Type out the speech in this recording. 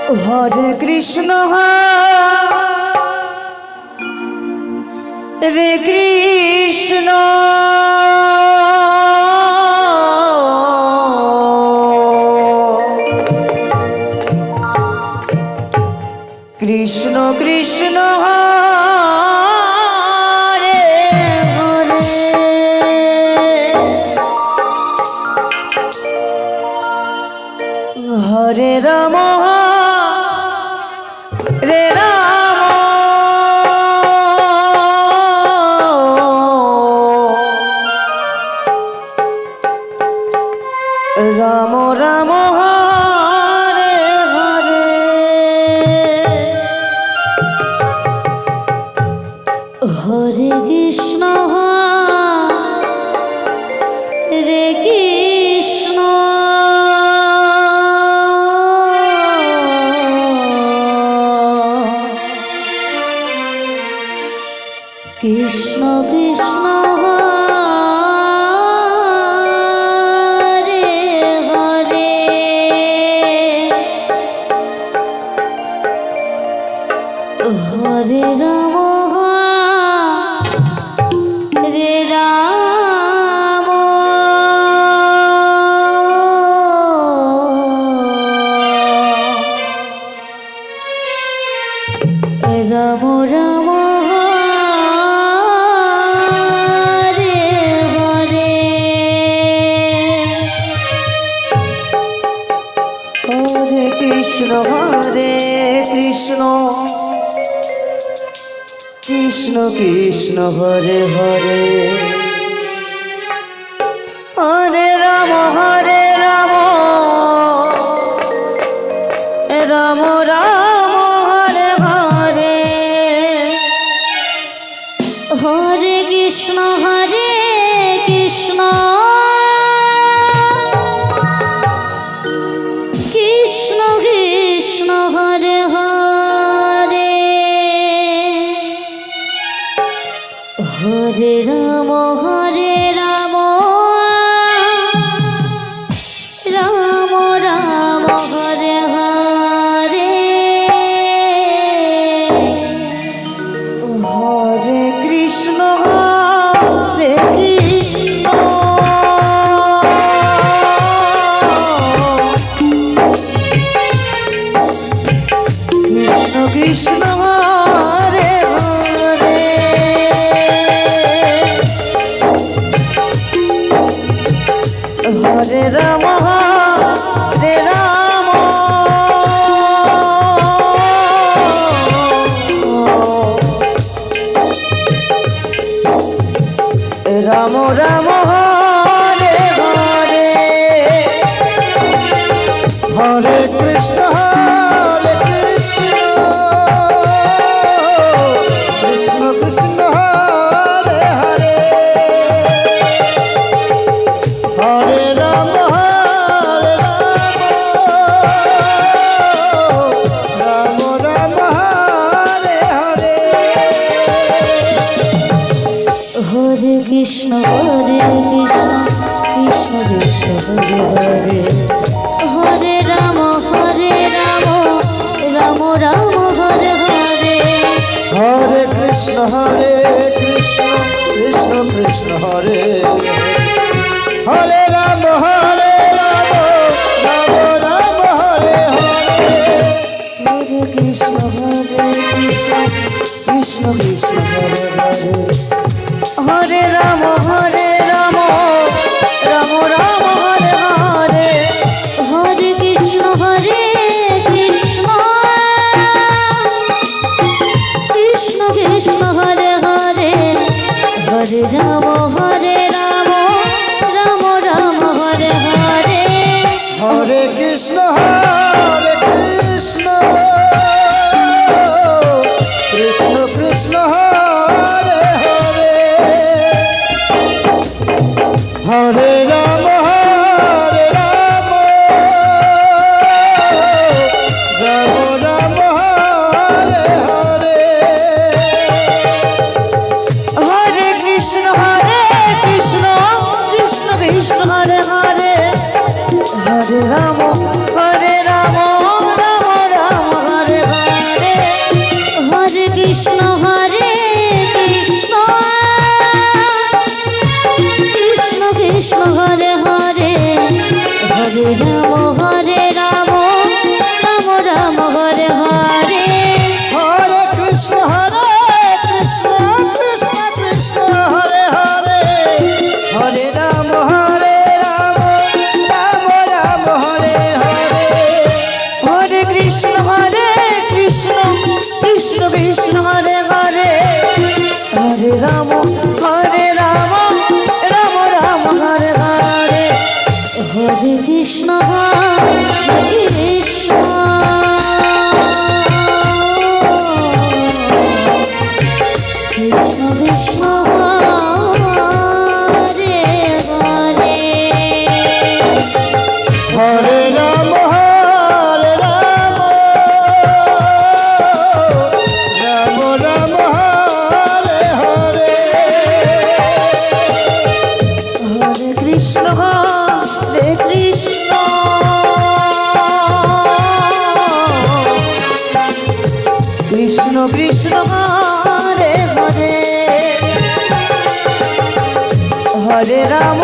Hare Krishna Hare Krishna Krishna Krishna Hare Hare Hare Ram Hare Ram Ram Ram Hare Hare Hare Krishna Hare Krishna Krishna Krishna Hare Hare Hare Ram Hare Ram Ram Ram Krishna Hare Krishna Krishna Krishna Hare Hare Hare Ram Hare Ram Ram Ram Hare Hare Hare Krishna Hare Krishna Krishna Krishna Hare Hare Hare Ram Ram Ram Hare Hare Hare Krishna Hare Krishna Krishna Krishna Hare Hare Hare Ram Hare Ram Ram Ram Hare Hare Hare Krishna Hare Krishna Krishna Krishna Hare Hare Hare Ram Hare Ram Ram Ram Hare Hare Hare Krishna Krishna Krishna Hare Hare Hare Ram Ram Ram Hare Hare Hare Krishna Krishna Krishna Hare Hare Ram Ram Ram Hare Hare Hare Krishna Krishna Krishna Hare Hare Hare Ram Ram Ram Hare Hare Hare Krishna Krishna Krishna Krishna Hare Hare Hare Ram Ram Ram Hare Hare Hare Krishna Krishna Krishna Krishna Hare Hare Hare Ram Krishna Hare Hare Hare Ram Ram Ram Hare Hare Hare Krishna Krishna Krishna Krishna Hare Hare Hare Ram Ram Ram Hare Hare Hare Krishna Krishna Krishna Hare Hare Hare Ram